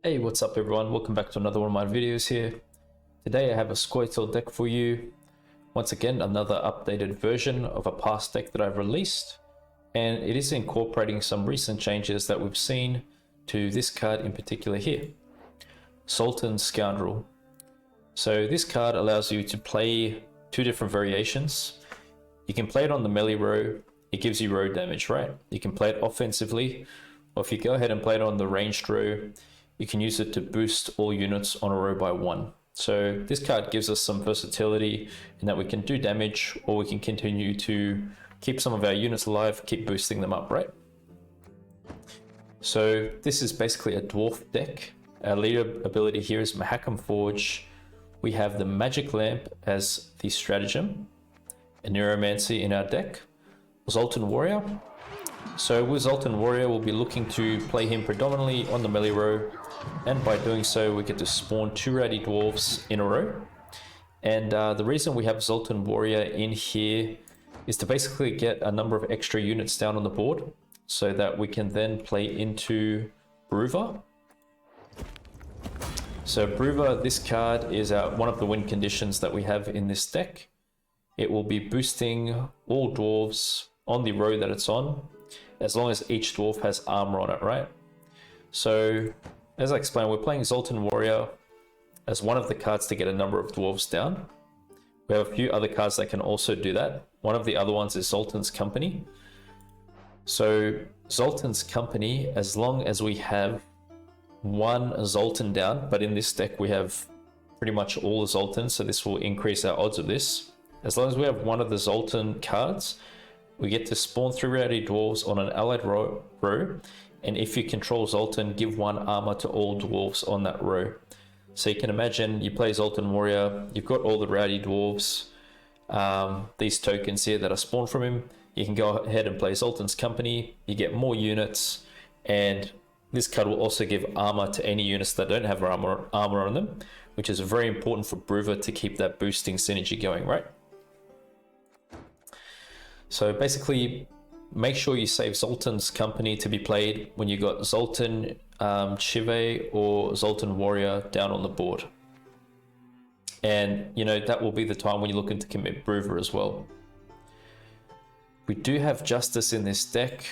Hey, what's up everyone? Welcome back to another one of my videos here. Today I have a Scoia'tael deck for you. Once again, another updated version of a past deck that I've released. And it is incorporating some recent changes that we've seen to this card in particular here. Zoltan Scoundrel. So this card allows you to play two different variations. You can play it on the melee row. It gives you row damage, right? You can play it offensively. Or if you go ahead and play it on the ranged row, you can use it to boost all units on a row by 1. So this card gives us some versatility in that we can do damage, or we can continue to keep some of our units alive, keep boosting them up, right? So this is basically a Dwarf deck. Our leader ability here is Mahakam Forge. We have the Magic Lamp as the stratagem, a Neuromancy in our deck, Zoltan Warrior. So with Zoltan Warrior, we'll be looking to play him predominantly on the melee row, and by doing so, we get to spawn 2 Rowdy Dwarves in a row. And the reason we have Zoltan Warrior in here is to basically get a number of extra units down on the board, so that we can then play into Brouver. So Brouver, this card is one of the win conditions that we have in this deck. It will be boosting all dwarves on the row that it's on, as long as each dwarf has armor on it, right? So, as I explained, we're playing Zoltan Warrior as one of the cards to get a number of dwarves down. We have a few other cards that can also do that. One of the other ones is Zoltan's Company. So, Zoltan's Company, as long as we have one Zoltan down, but in this deck we have pretty much all the Zoltans, so this will increase our odds of this. As long as we have one of the Zoltan cards, we get to spawn 3 Rowdy Dwarves on an allied row, and if you control Zoltan, give 1 armor to all dwarves on that row. So you can imagine you play Zoltan Warrior, you've got all the Rowdy Dwarves, these tokens here that are spawned from him. You can go ahead and play Zoltan's Company, you get more units, and this card will also give armor to any units that don't have armor on them, which is very important for Brouver to keep that boosting synergy going, right? So basically, make sure you save Zoltan's Company to be played when you got Zoltan Chivay or Zoltan Warrior down on the board. And, you know, that will be the time when you're looking to commit Brouver as well. We do have Justice in this deck.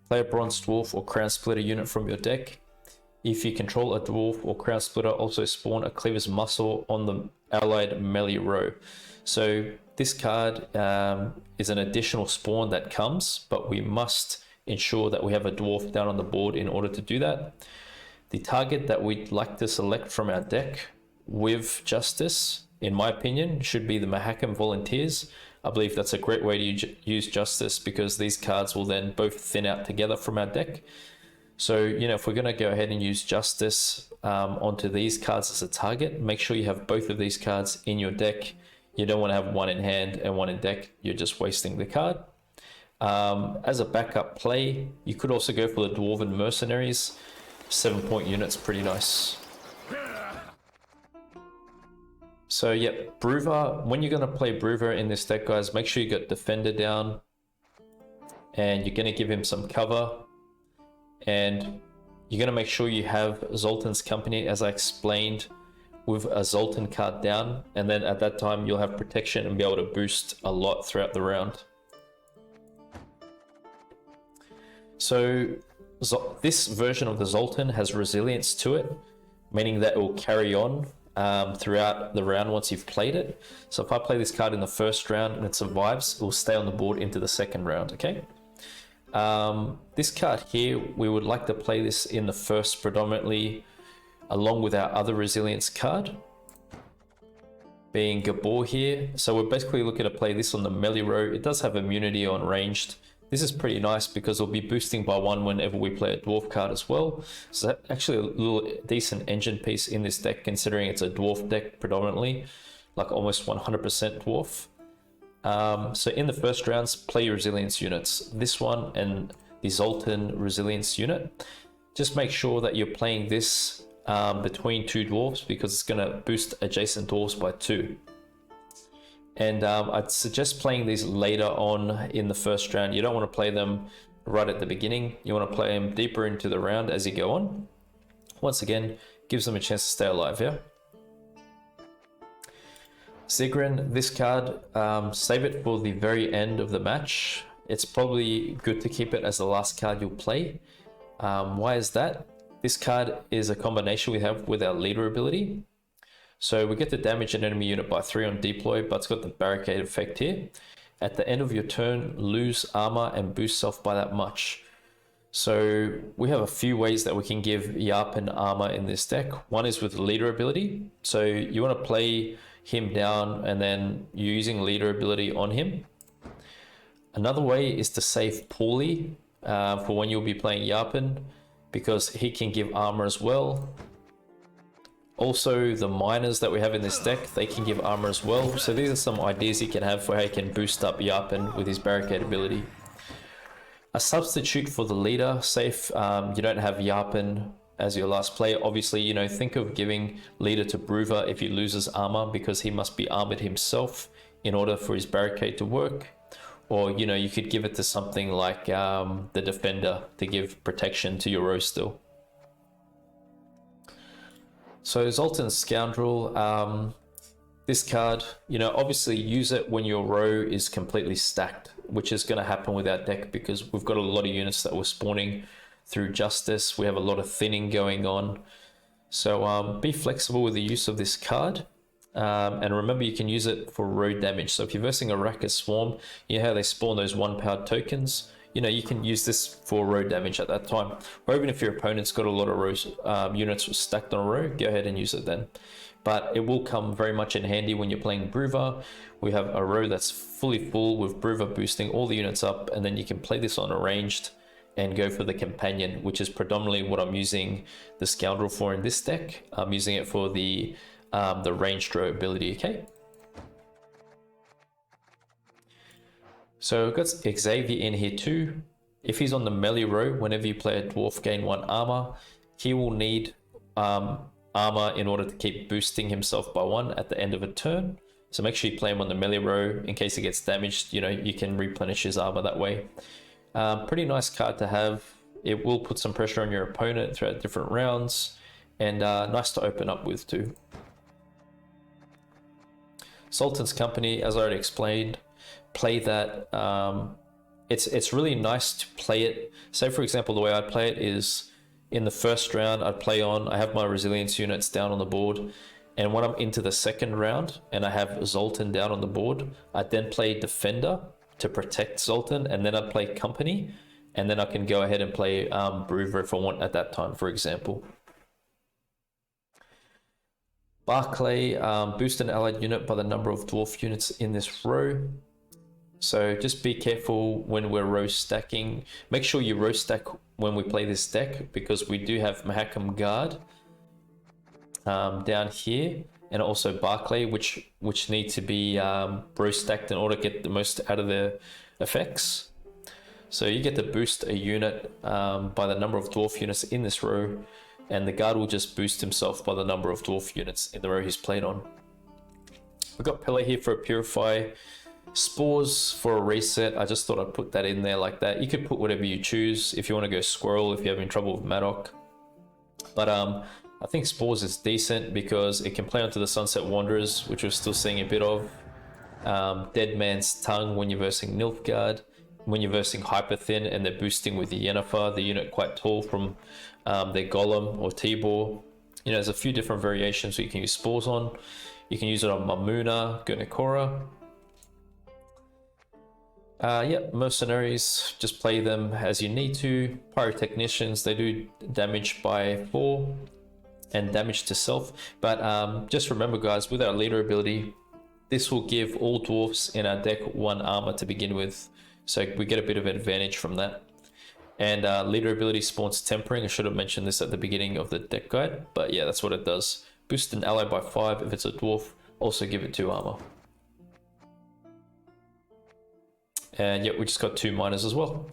Play a Bronze Dwarf or Crown Splitter unit from your deck. If you control a Dwarf or Crown Splitter, also spawn a Cleaver's Muscle on the allied melee row. So this card is an additional spawn that comes, but we must ensure that we have a Dwarf down on the board in order to do that. The target that we'd like to select from our deck with Justice, in my opinion, should be the Mahakam Volunteers. I believe that's a great way to use Justice, because these cards will then both thin out together from our deck. So, you know, if we're going to go ahead and use Justice onto these cards as a target, make sure you have both of these cards in your deck. You don't want to have one in hand and one in deck. You're just wasting the card. As a backup play, you could also go for the Dwarven Mercenaries. 7-point units, pretty nice. So yeah, Brouver, when you're going to play Brouver in this deck, guys, make sure you got Defender down. And you're going to give him some cover. And you're going to make sure you have Zoltan's Company, as I explained, with a Zoltan card down, and then at that time you'll have protection and be able to boost a lot throughout the round. So this version of the Zoltan has resilience to it, meaning that it will carry on throughout the round once you've played it. So if I play this card in the first round and it survives, it will stay on the board into the second round, okay? This card here, we would like to play this in the first predominantly, along with our other resilience card, being Gabor here. So we're basically looking to play this on the melee row. It does have immunity on ranged. This is pretty nice because it'll be boosting by 1 whenever we play a Dwarf card as well. So that's actually a little decent engine piece in this deck, considering it's a Dwarf deck predominantly, like almost 100% Dwarf. So in the first rounds, play your resilience units. This one and the Zoltan resilience unit. Just make sure that you're playing this between 2 dwarves, because it's going to boost adjacent dwarves by 2. And I'd suggest playing these later on in the first round. You don't want to play them right at the beginning. You want to play them deeper into the round as you go on. Once again, gives them a chance to stay alive, yeah? Zigrin, this card, save it for the very end of the match. It's probably good to keep it as the last card you'll play. Why is that? This card is a combination we have with our leader ability. So we get to damage an enemy unit by 3 on deploy, but it's got the barricade effect here. At the end of your turn, lose armor and boost self by that much. So we have a few ways that we can give Yarpen armor in this deck. One is with the leader ability. So you want to play him down and then you're using leader ability on him. Another way is to save poorly for when you'll be playing Yarpen, because he can give armor as well. Also, the miners that we have in this deck, they can give armor as well. So these are some ideas you can have for how you can boost up Yarpen with his barricade ability. A substitute for the leader, say if you don't have Yarpen as your last player, obviously, you know, think of giving leader to Brouver if he loses armor, because he must be armored himself in order for his barricade to work. Or, you know, you could give it to something like the defender to give protection to your row still. So Zoltan Scoundrel, this card, you know, obviously use it when your row is completely stacked, which is going to happen with our deck because we've got a lot of units that we're spawning through Justice. We have a lot of thinning going on. So be flexible with the use of this card. And remember, you can use it for row damage. So if you're versing Arachas Swarm, you know how they spawn those 1-powered tokens? You know, you can use this for row damage at that time. Or even if your opponent's got a lot of rows, units stacked on a row, go ahead and use it then. But it will come very much in handy when you're playing Brouver. We have a row that's fully full with Brouver boosting all the units up, and then you can play this on arranged and go for the companion, which is predominantly what I'm using the Scoundrel for in this deck. I'm using it for the ranged row ability, okay? So we've got Xavier in here too. If he's on the melee row, whenever you play a dwarf gain 1 armor, he will need armor in order to keep boosting himself by 1 at the end of a turn. So make sure you play him on the melee row in case he gets damaged. You know, you can replenish his armor that way. Pretty nice card to have. It will put some pressure on your opponent throughout different rounds, and nice to open up with too. Sultan's Company, as I already explained, play that. It's really nice to play it. Say for example, the way I play it is in the first round I have my resilience units down on the board, and when I'm into the second round and I have Zoltan down on the board, I then play Defender to protect Zoltan, and then I play Company, and then I can go ahead and play Brouver if I want at that time, for example. Barclay, boost an allied unit by the number of dwarf units in this row. So just be careful when we're row stacking. Make sure you row stack when we play this deck, because we do have Mahakam Guard down here, and also Barclay, which need to be row stacked in order to get the most out of the effects. So you get to boost a unit by the number of dwarf units in this row, and the guard will just boost himself by the number of dwarf units in the row he's played on. We've got Pillar here for a Purify. Spores for a reset. I just thought I'd put that in there like that. You could put whatever you choose if you want to go Squirrel, if you're having trouble with Madoc. But I think Spores is decent because it can play onto the Sunset Wanderers, which we're still seeing a bit of. Dead Man's Tongue when you're versing Nilfgaard. When you're versing Hyperthin and they're boosting with the Yennefer, the unit quite tall from their Golem or Tibor. You know, there's a few different variations where you can use Spores on. You can use it on Mamuna, Gunakora. Yep, Mercenaries, just play them as you need to. Pyrotechnicians, they do damage by 4 and damage to self. But just remember guys, with our leader ability, this will give all dwarfs in our deck 1 armor to begin with. So we get a bit of an advantage from that. And leader ability spawns Tempering. I should have mentioned this at the beginning of the deck guide, but yeah, that's what it does. Boost an ally by 5 if it's a dwarf, also give it 2 armor. And yet we just got 2 miners as well.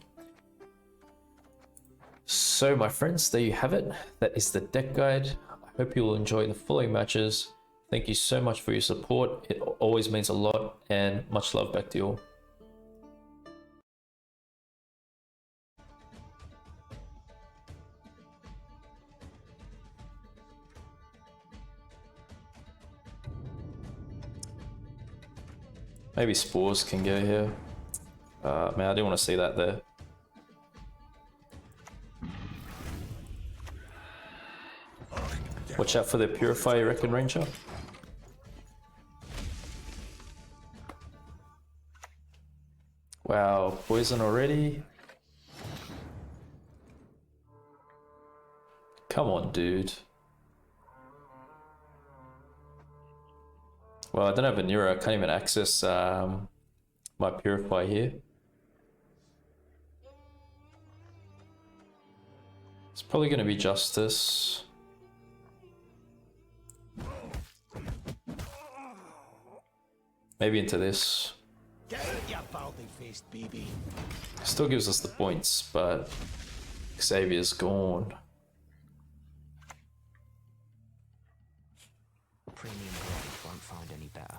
So my friends, there you have it. That is the deck guide. I hope you will enjoy the following matches. Thank you so much for your support. It always means a lot, and much love back to you all. Maybe spores can go here. Man, I didn't want to see that there. Watch out for the Purify, you reckon, Ranger? Wow, poison already? Come on, dude. Well, I don't have a Nero, I can't even access my Purify here. It's probably going to be Justice. Maybe into this. Still gives us the points, but Xavier's gone. Premium grade won't find any better.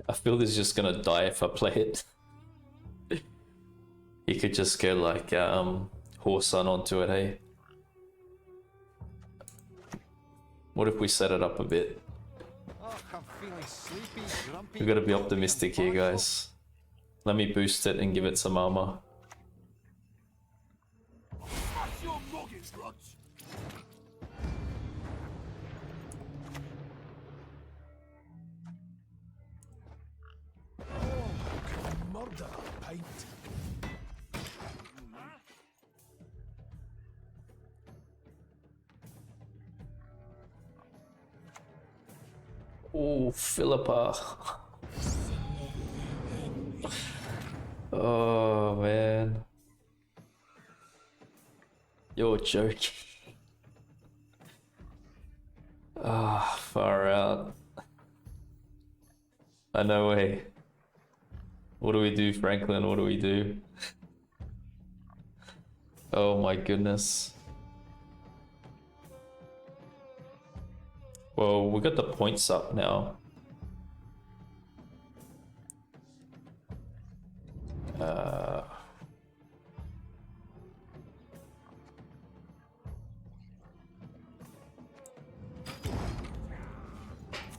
I feel this is just gonna die if I play it. He could just go like Horse Sun onto it, hey? What if we set it up a bit? We've got to be optimistic here, guys. Let me boost it and give it some armor. Oh, Philippa. Oh, man. You're joking. Ah, far out. No way. What do we do, Franklin? What do we do? Oh my goodness. Well, we got the points up now.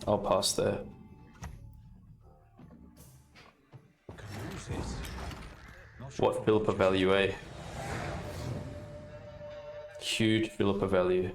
I'll pass there. What Philippa value, eh? Huge Philippa value.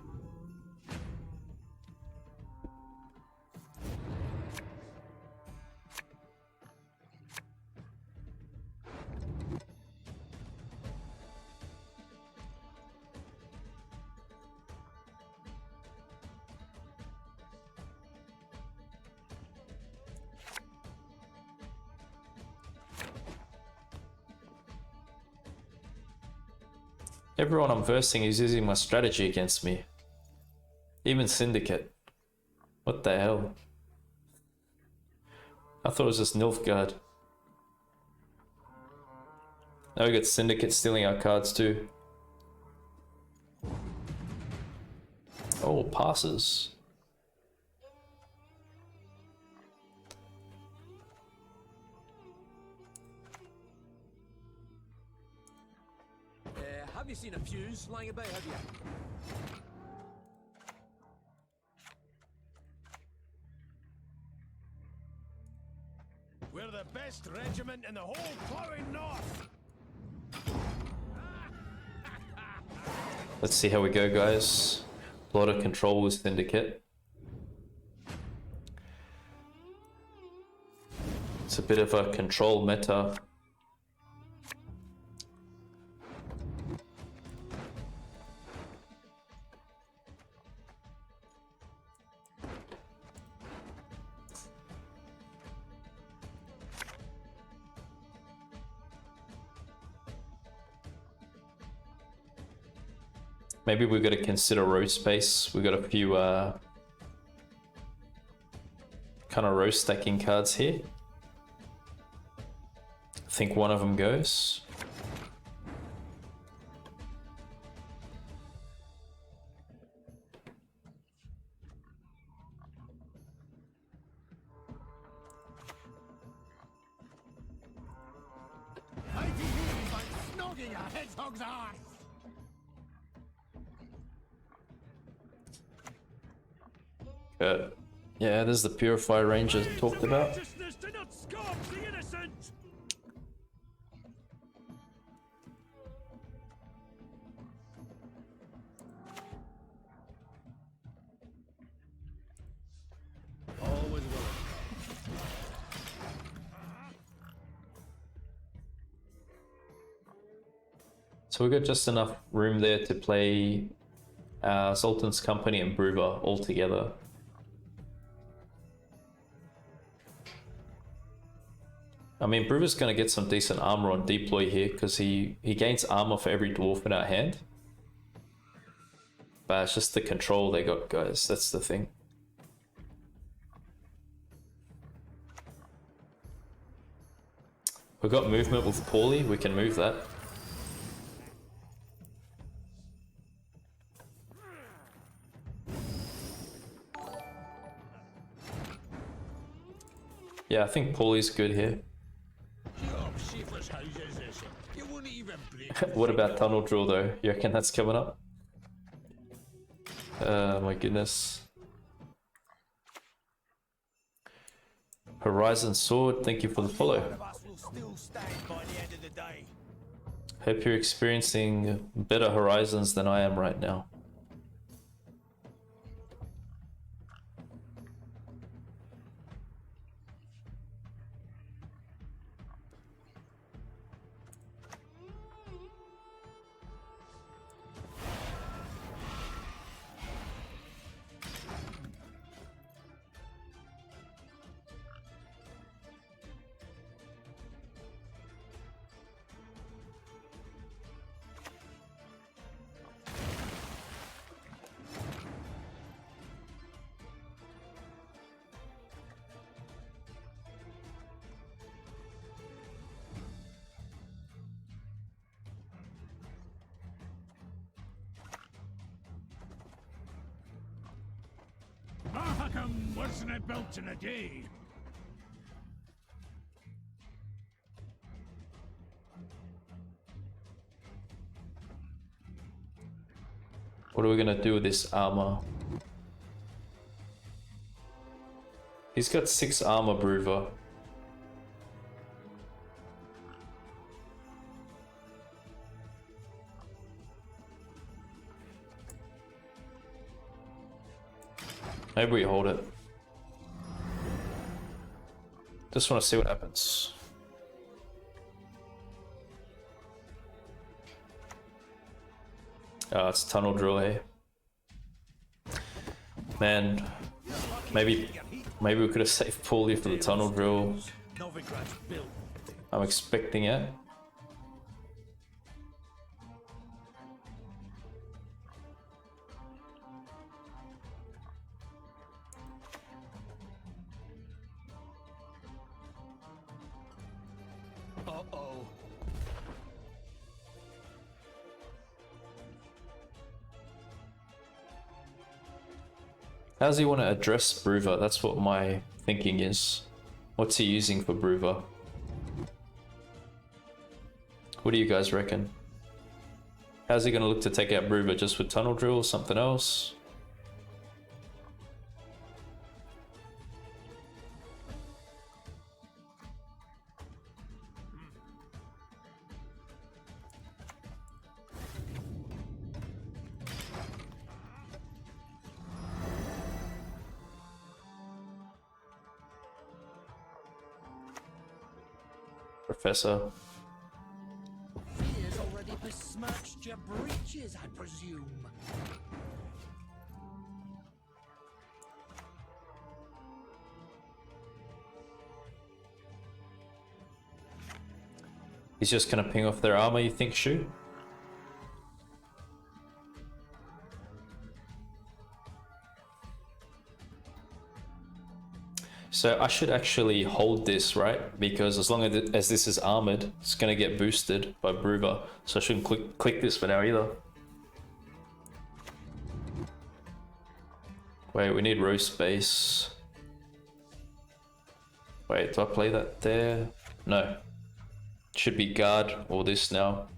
Everyone I'm versing is using my strategy against me. Even Syndicate. What the hell? I thought it was just Nilfgaard. Now we got Syndicate stealing our cards too. Oh, passes. Have you seen a fuse lying about, have you? We're the best regiment in the whole plowing north! Let's see how we go, guys. A lot of control with Syndicate. It's a bit of a control meta. Maybe we've got to consider row space. We've got a few kind of row stacking cards here. I think one of them goes. Yeah, there's the Purify Ranger talked about. Righteousness do not scourge the innocent. Always willing. So we got just enough room there to play Zoltan's Company and Brouver all together. I mean, Brouver's going to get some decent armor on deploy here because he gains armor for every dwarf in our hand. But it's just the control they got, guys. That's the thing. We've got movement with Paulie. We can move that. Yeah, I think Paulie's good here. What about Tunnel Drill though? You reckon that's coming up? My goodness. Horizon Sword, thank you for the follow. Hope you're experiencing better horizons than I am right now. Mahakam wasn't built in a day. What are we gonna do with this armor? He's got 6 armor, Brouver. Maybe we hold it. Just want to see what happens. It's Tunnel Drill here. Man, maybe we could have saved Paulie for the Tunnel Drill. I'm expecting it. How does he want to address Brouver? That's what my thinking is. What's he using for Brouver? What do you guys reckon? How's he going to look to take out Brouver? Just with Tunnel Drill or something else? Professor. Fear's already besmirched your breeches, I presume. He's just gonna ping off their armor, you think, Shu? So I should actually hold this, right? Because as long as this is armored, it's gonna get boosted by Brouver. So I shouldn't click this for now either. Wait, we need row space. Wait, do I play that there? No. Should be guard or this now.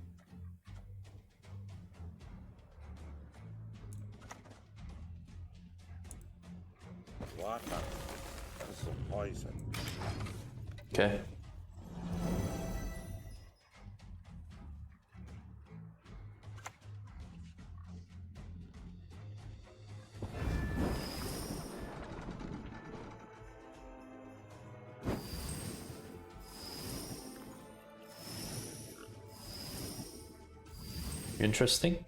poison. Okay. Interesting.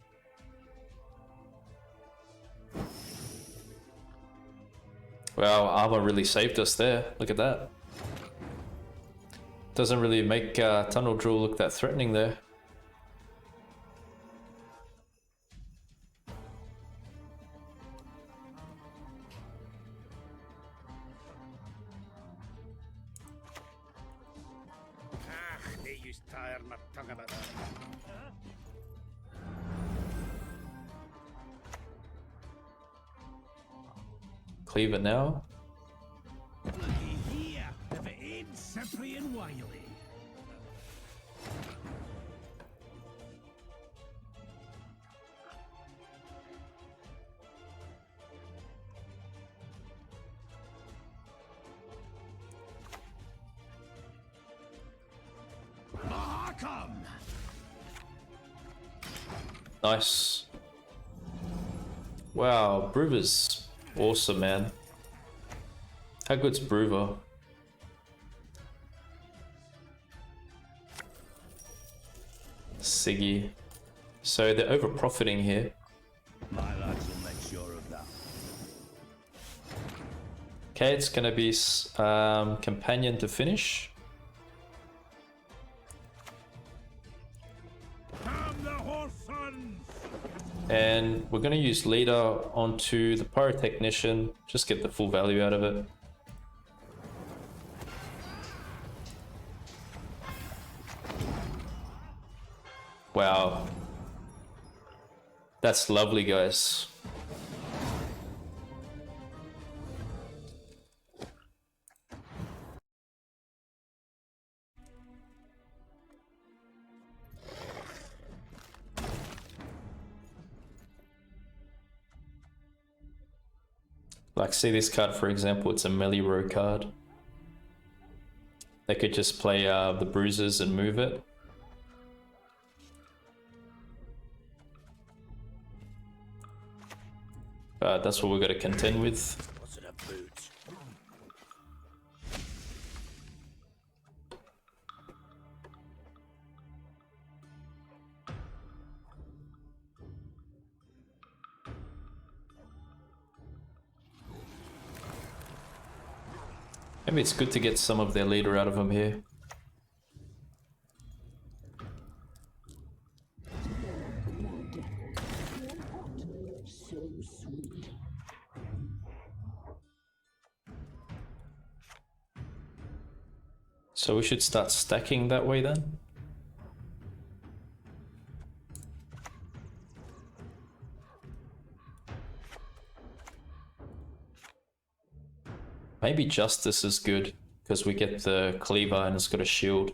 Wow, armor really saved us there. Look at that. Doesn't really make Tunnel Drill look that threatening there. They used to tire my tongue about that. Cleaver now. Looky here, if it ain't Cyprian Wiley. Mahakam! Nice. Wow, Brouver's awesome, man. How good's Brouver? Siggy. So they're over profiting here. My lads will make sure of that. Okay, it's gonna be companion to finish. Come the horse sons! And we're gonna use leader onto the pyrotechnician. Just get the full value out of it. Wow. That's lovely, guys. Like, see this card, for example, it's a melee row card. They could just play the bruises and move it. That's what we've got to contend with. What's it a boot? Maybe it's good to get some of their leader out of them here. So we should start stacking that way then. Maybe Justice is good because we get the cleaver and it's got a shield.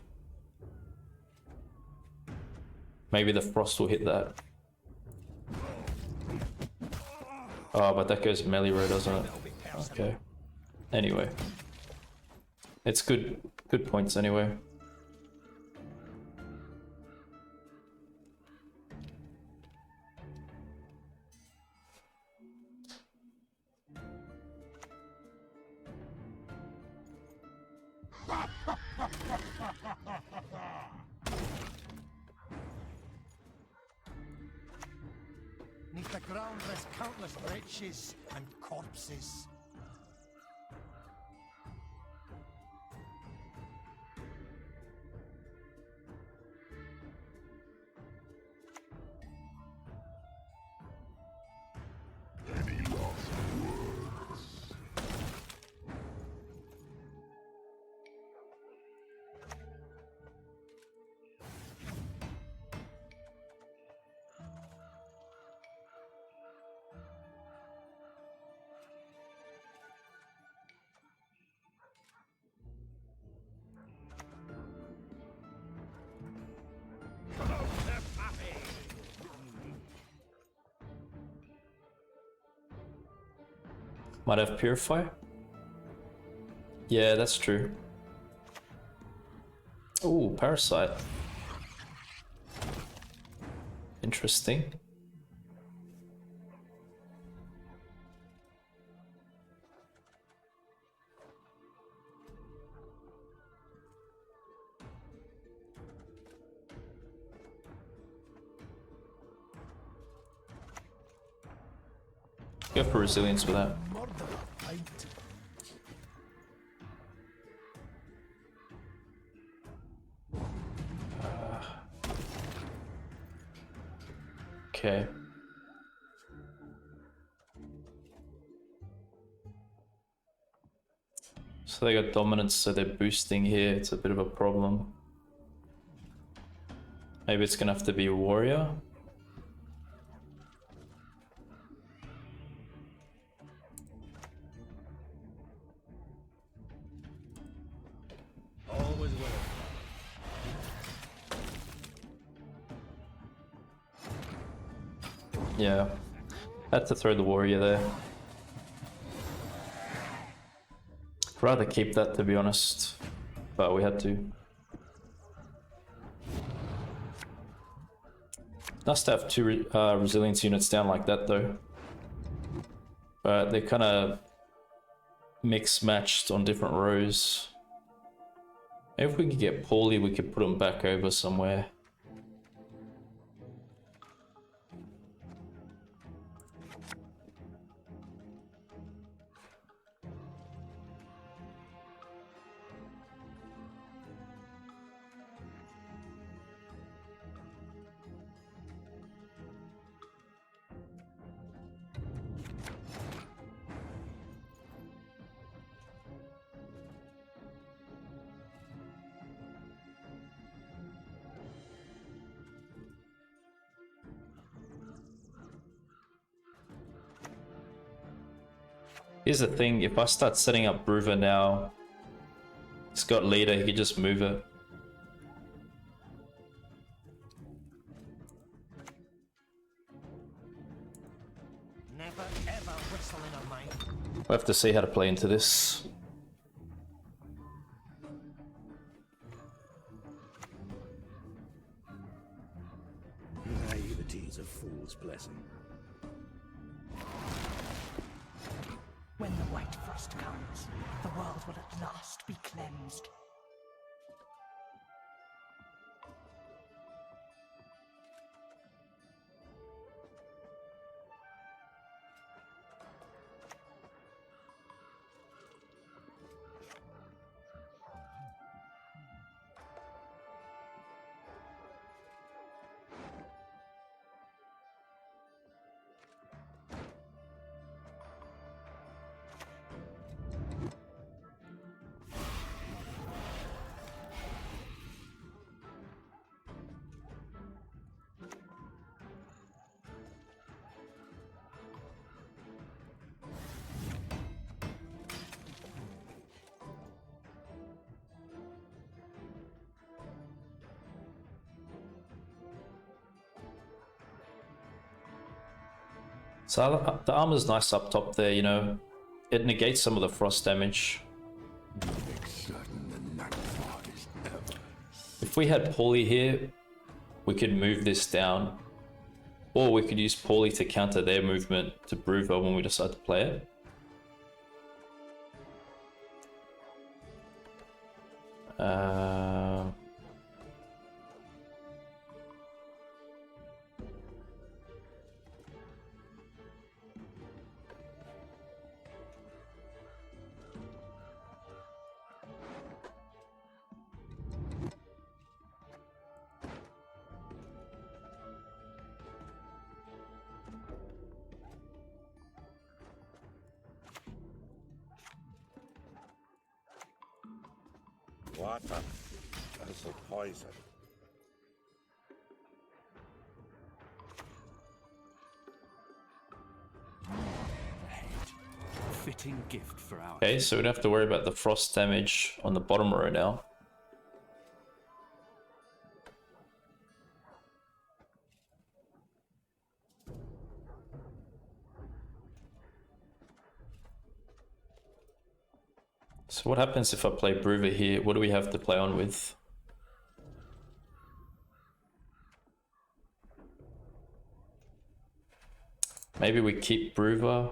Maybe the frost will hit that. Oh, but that goes melee row, doesn't it? Okay. Anyway. It's good points anyway. Neath the ground there's countless wretches and corpses. Might have Purify. Yeah, that's true. Ooh, Parasite. Interesting. Go for resilience with that. Okay. So they got dominance, so they're boosting here. It's a bit of a problem. Maybe it's gonna have to be a warrior. Always will. Yeah. Had to throw the warrior there. I'd rather keep that, to be honest. But we had to. Nice to have two resilience units down like that, though. But they're kind of mix-matched on different rows. Maybe if we could get Paulie, we could put them back over somewhere. Here's the thing, if I start setting up Brouver now, he's got leader, he could just move it. Never ever whistle in a mine. We'll have to see how to play into this. Naivety is a fool's blessing. When the white frost comes, the world will at last be cleansed. So the armor's nice up top there, you know. It negates some of the frost damage. If we had Paulie here, we could move this down. Or we could use Paulie to counter their movement to Brouver when we decide to play it. Water as a poison. Fitting gift for our Okay, so we don't have to worry about the frost damage on the bottom row now. So what happens if I play Brouver here? What do we have to play on with? Maybe we keep Brouver.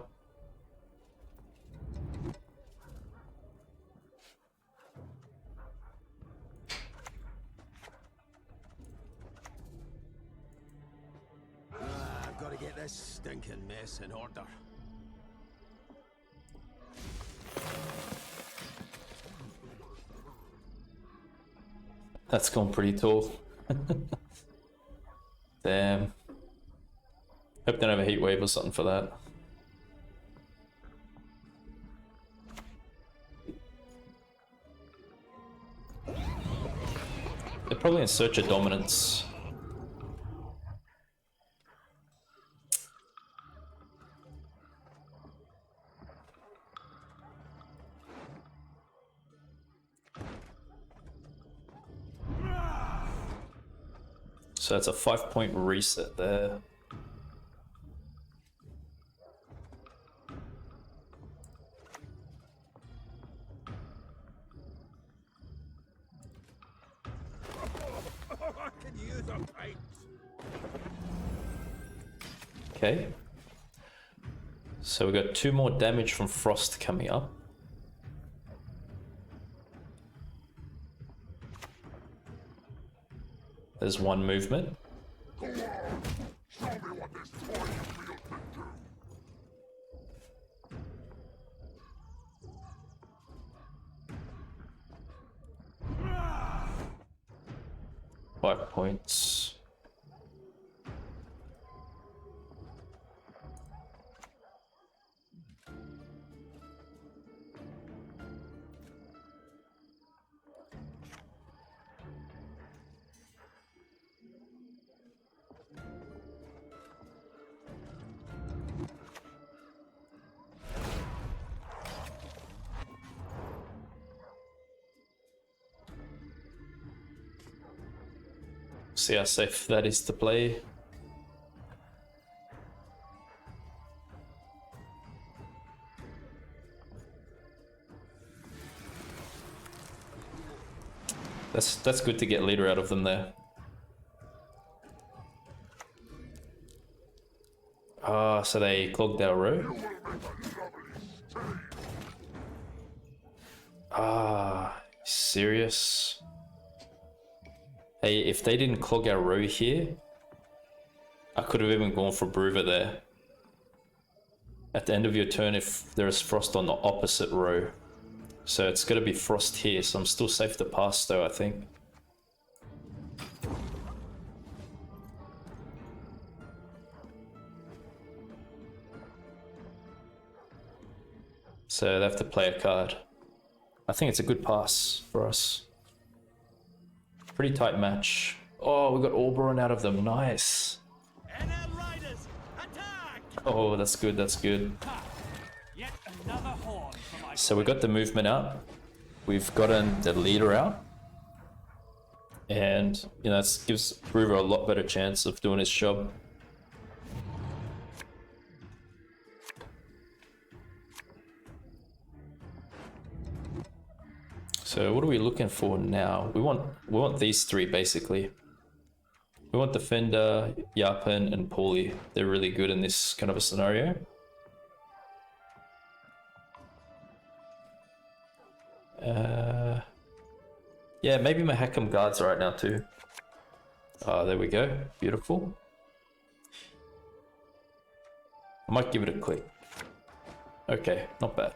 I've got to get this stinking mess in order. That's gone pretty tall. Damn. Hope they don't have a heat wave or something for that. They're probably in search of dominance. So it's a 5-point reset there. Okay. So we got 2 more damage from Frost coming up. There's 1 movement. Five points. See how safe that is to play. That's good to get leader out of them there. Ah, so they clogged our row. Ah, serious? Hey, if they didn't clog our row here, I could have even gone for Brouver there. At the end of your turn, if there is Frost on the opposite row. So it's going to be Frost here, so I'm still safe to pass though, I think. So they have to play a card. I think it's a good pass for us. Pretty tight match. Oh, we got Oberon out of them. Nice. Oh, that's good. That's good. So we got the movement out. We've gotten the leader out. And, you know, that gives Brouver a lot better chance of doing his job. So what are we looking for now? We want these 3 basically. We want Defender, Yapen, and Paulie. They're really good in this kind of a scenario. Yeah, maybe Mahakam guards right now too. There we go. Beautiful. I might give it a click. Okay, not bad.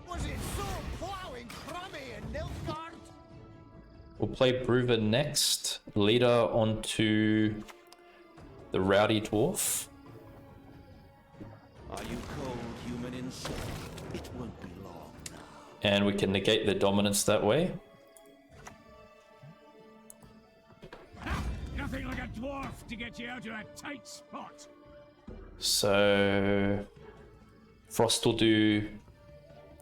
Was it so plowing crummy and Nilfgaard? We'll play Brouver next. Leader onto the Rowdy Dwarf. Are you cold, human insect? It won't be long now. And we can negate the dominance that way. Nothing like a dwarf to get you out of a tight spot. So Frost will do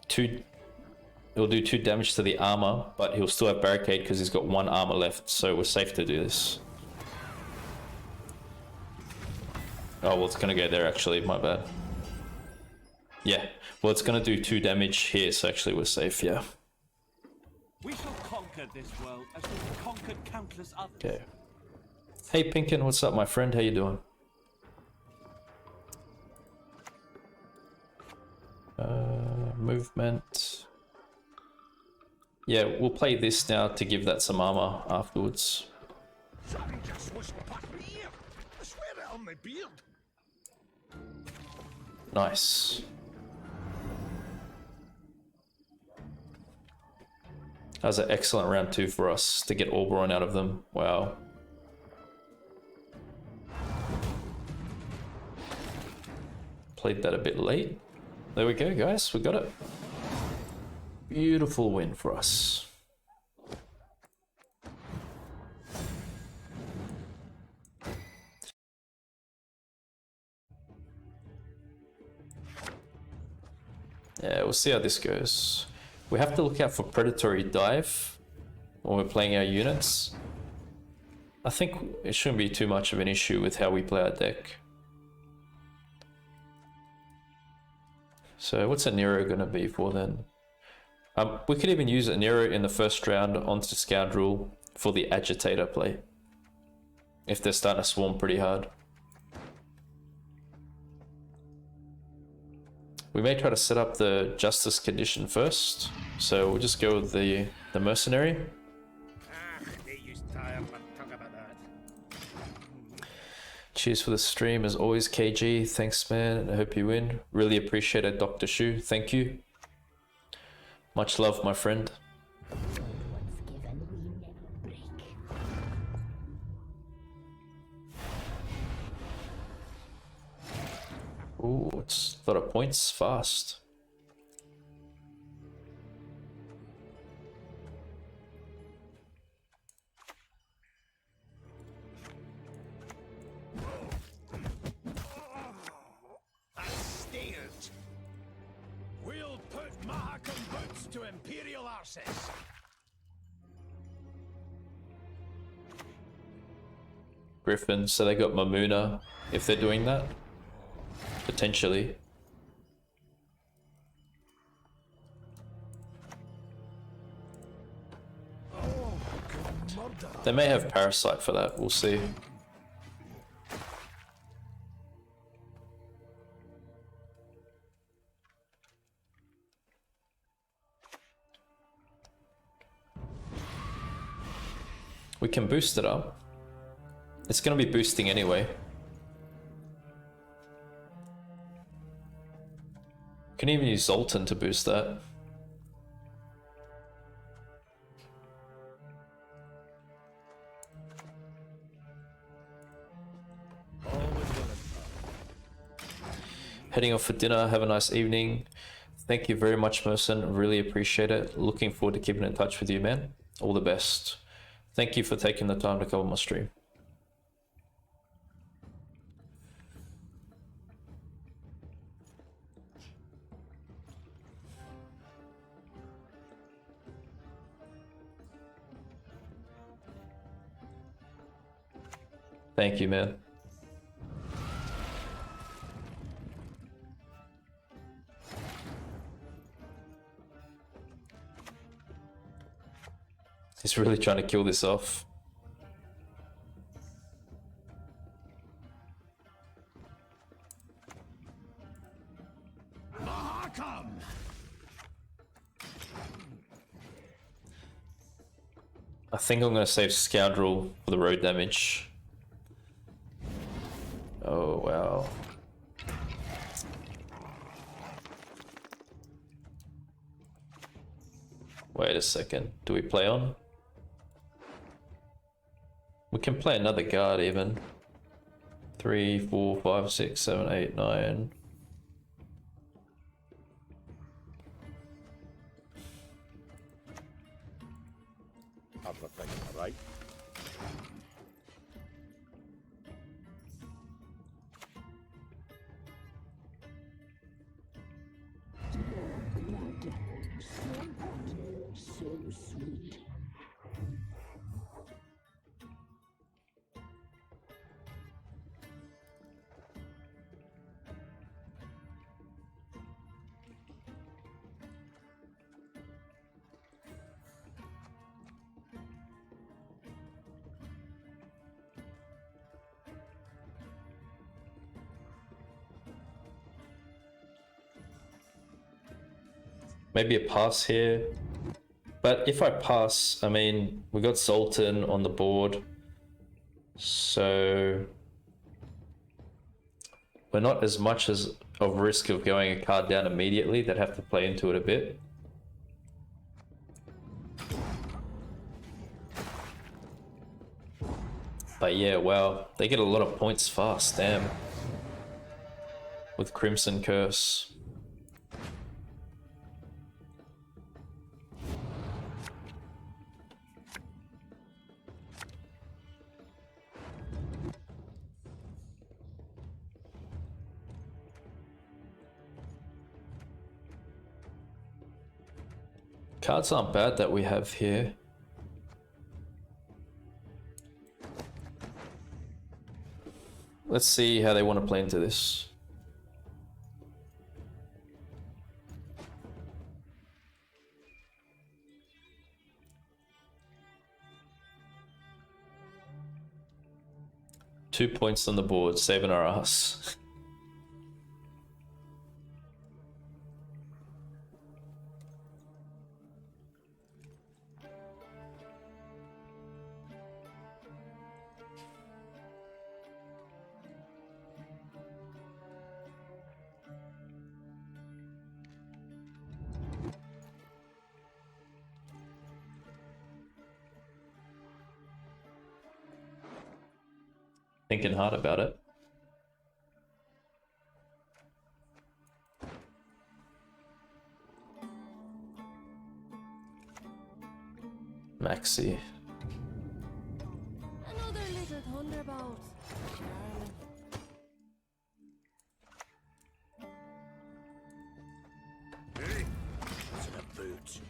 he'll do 2 damage to the armor, but he'll still have barricade because he's got 1 armor left, so we're safe to do this. Oh well, it's gonna go there actually, my bad. Yeah, well it's gonna do 2 damage here, so actually we're safe, yeah. We shall conquer this world as we've conquered countless others. Okay. Hey Pinkin, what's up my friend, how you doing? Movement. Yeah, we'll play this now to give that some armor afterwards. Something just whistled past me ear. I swear it on my beard. Nice. That was an excellent round 2 for us to get Oberon out of them. Wow. Played that a bit late. There we go, guys. We got it. Beautiful win for us. Yeah, we'll see how this goes. We have to look out for predatory dive when we're playing our units. I think it shouldn't be too much of an issue with how we play our deck. So what's a Nero going to be for then? We could even use a Nero in the first round onto Scoundrel for the agitator play, if they're starting to swarm pretty hard. We may try to set up the justice condition first, so we'll just go with the mercenary. They used tired when talk about that. Cheers for the stream as always, KG. Thanks, man. I hope you win. Really appreciate it, Dr. Shu. Thank you. Much love, my friend. Ooh, it's a lot of points fast. We'll put Mahakam boots to Imperial arses. Griffin, so they got Mamuna if they're doing that. Potentially. They may have Parasite for that, we'll see. We can boost it up. It's going to be boosting anyway. Can even use Zoltan to boost that. Heading off for dinner. Have a nice evening. Thank you very much, Merson. Really appreciate it. Looking forward to keeping in touch with you, man. All the best. Thank you for taking the time to cover my stream. Thank you, man. He's really trying to kill this off. Mahakam! I think I'm going to save Scoundrel for the road damage. Oh, wow. Wait a second. Do we play on? We can play another guard even. 3, 4, 5, 6, 7, 8, 9. Everything all right? Maybe a pass here. But if I pass, I mean, we got Zoltan on the board. So we're not as much as of risk of going a card down immediately. They'd have to play into it a bit. But yeah, wow, they get a lot of points fast, damn. With Crimson Curse. Cards aren't bad that we have here. Let's see how they want to play into this. Two points on the board, saving our ass. Thinking hard about it. Maxi. Another little thunderbolt. Hey, what's in a boot?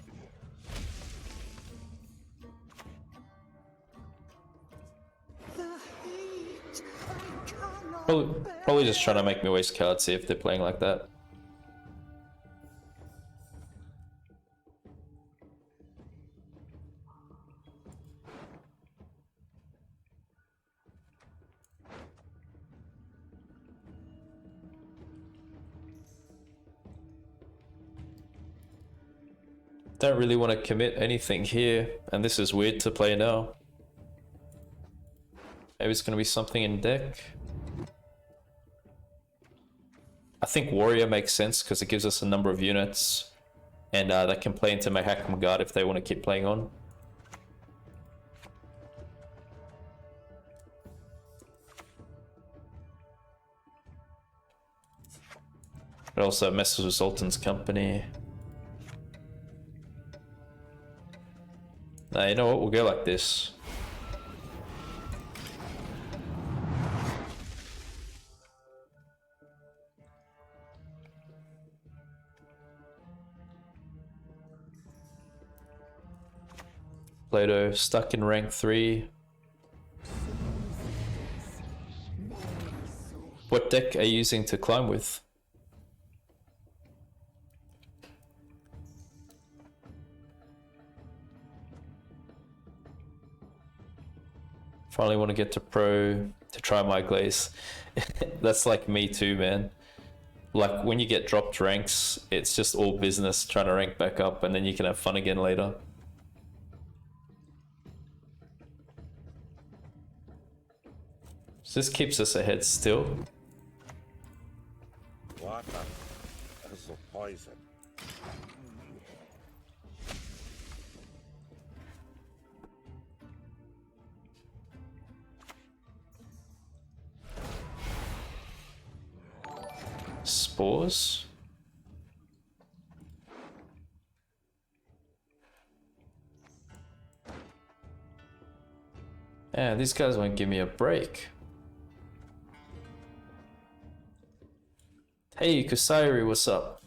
Probably just trying to make me waste cards, see if they're playing like that. Don't really want to commit anything here, and this is weird to play now. Maybe it's going to be something in deck. I think Warrior makes sense because it gives us a number of units, and that can play into Mahakam Guard if they want to keep playing on. It also messes with Zoltan's company. Nah, you know what? We'll go like this. Plato stuck in rank 3. What deck are you using to climb with? Finally want to get to pro to try my glaze. That's like me too, man. Like when you get dropped ranks, it's just all business trying to rank back up, and then you can have fun again later. So this keeps us ahead still. Water is a poison. spores. And these guys won't give me a break. Hey, Kusairi, what's up?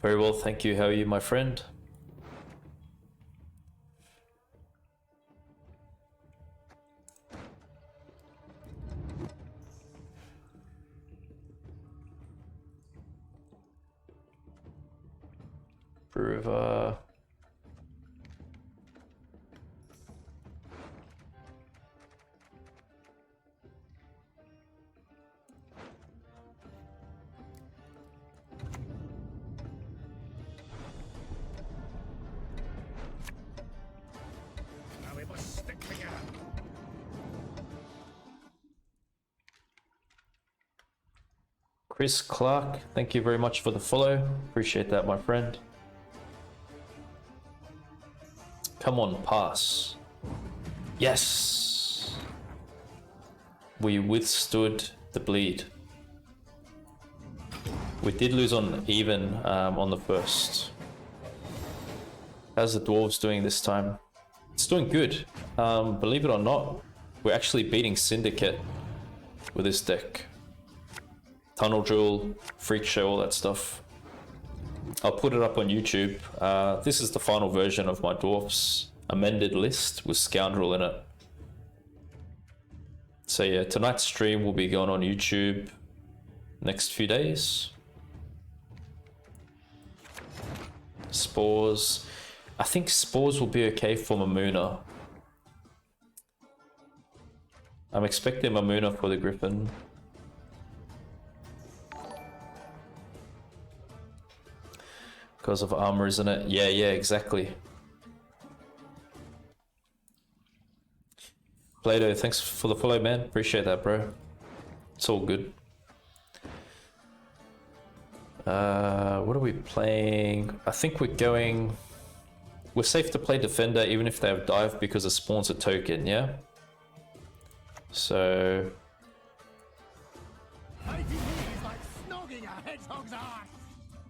Very well, thank you. How are you, my friend? Brouver. Now we must stick together. Chris Clark, thank you very much for the follow. Appreciate that, my friend. Come on, pass. Yes! We withstood the bleed. We did lose on even on the first. How's the Dwarves doing this time? It's doing good. Believe it or not, we're actually beating Syndicate with this deck. Tunnel Drill, Freak Show, all that stuff. I'll put it up on YouTube. This is the final version of my Dwarfs amended list with Scoundrel in it. So yeah, tonight's stream will be going on YouTube next few days. Spores. I think Spores will be okay for Mamuna. I'm expecting Mamuna for the Griffin. Because of armor, isn't it? Yeah, exactly. Plato, thanks for the follow, man. Appreciate that, bro. It's all good. What are we playing? I think we're going... We're safe to play Defender even if they have Dive because it spawns a token, yeah? So... Fighting me is like snogging a hedgehog's arse.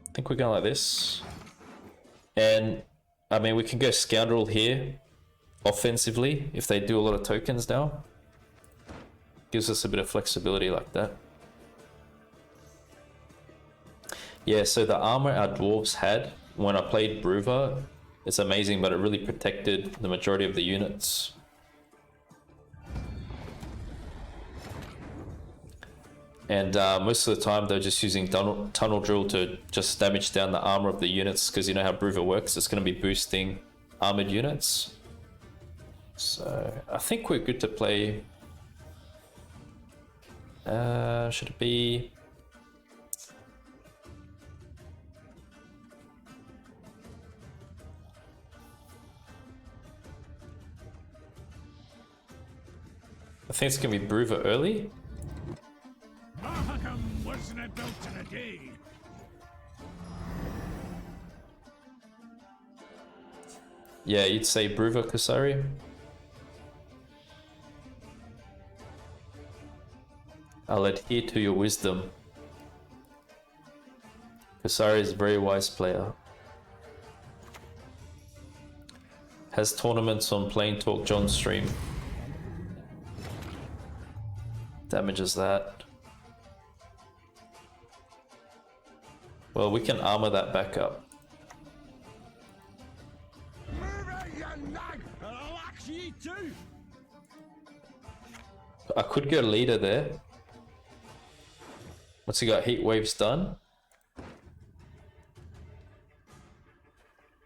I think we're going like this. And, I mean, we can go Scoundrel here, offensively, if they do a lot of tokens now. Gives us a bit of flexibility like that. Yeah, so the armor our Dwarves had when I played Brouver, it's amazing, but it really protected the majority of the units. And most of the time they're just using tunnel drill to just damage down the armor of the units, because you know how Brouver works, it's going to be boosting armored units. So I think we're good to play. Should it be... I think it's going to be Brouver early. Mahakam wasn't built in a day. Yeah, you'd say Brouver, Kusari. I'll adhere to your wisdom. Kusari is a very wise player. Has tournaments on Plain Talk John's stream. Damages that. Well, we can armor that back up. I could go leader there. What's he got? Heat waves done.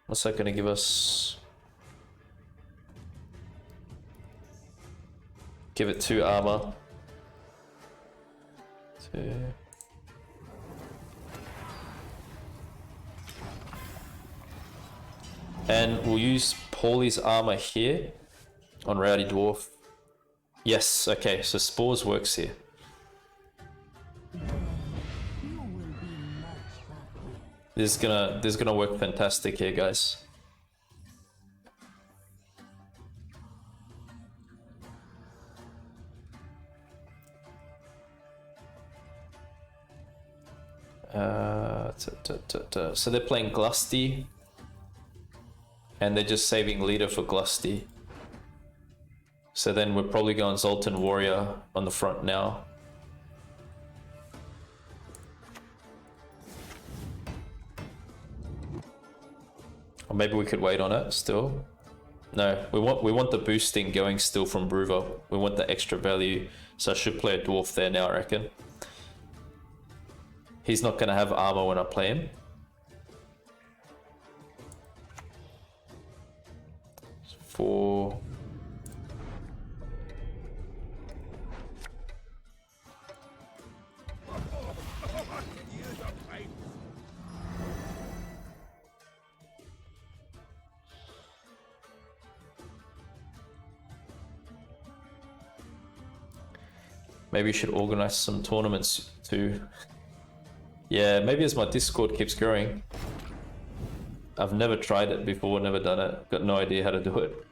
What's that going to give us? Give it 2 armor. 2. And we'll use Paulie's armor here on Rowdy Dwarf. Yes, okay, so Spores works here. This is gonna work fantastic here, guys. So they're playing Glusty, and they're just saving leader for Glusty. So then we're probably going Zoltan Warrior on the front now. Or maybe we could wait on it still. No, we want the boosting going still from Brouver. We want the extra value, so I should play a Dwarf there now, I reckon. He's not going to have armor when I play him. For... Maybe you should organize some tournaments too. Yeah, maybe as my Discord keeps growing. I've never tried it before, never done it. Got no idea how to do it.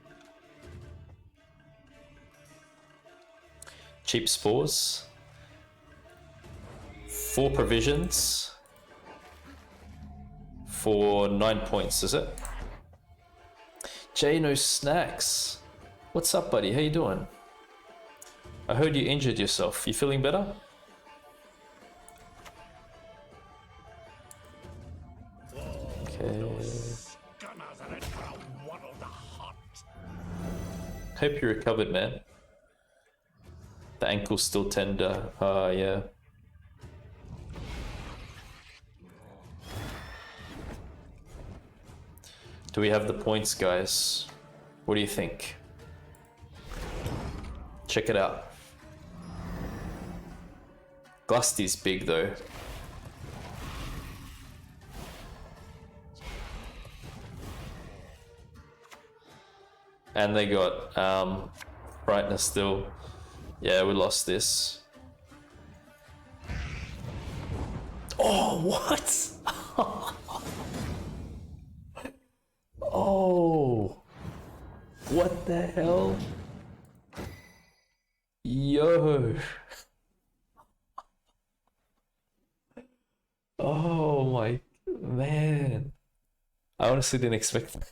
Cheap spores. 4 provisions. For 9 points, is it? Jay No Snacks. What's up, buddy? How you doing? I heard you injured yourself. You feeling better? Okay. Hope you recovered, man. The ankle's still tender. Yeah. Do we have the points, guys? What do you think? Check it out. Glusty's big though. And they got brightness still. Yeah, we lost this. Oh, what? Oh, what the hell? Yo. Oh my man. I honestly didn't expect that.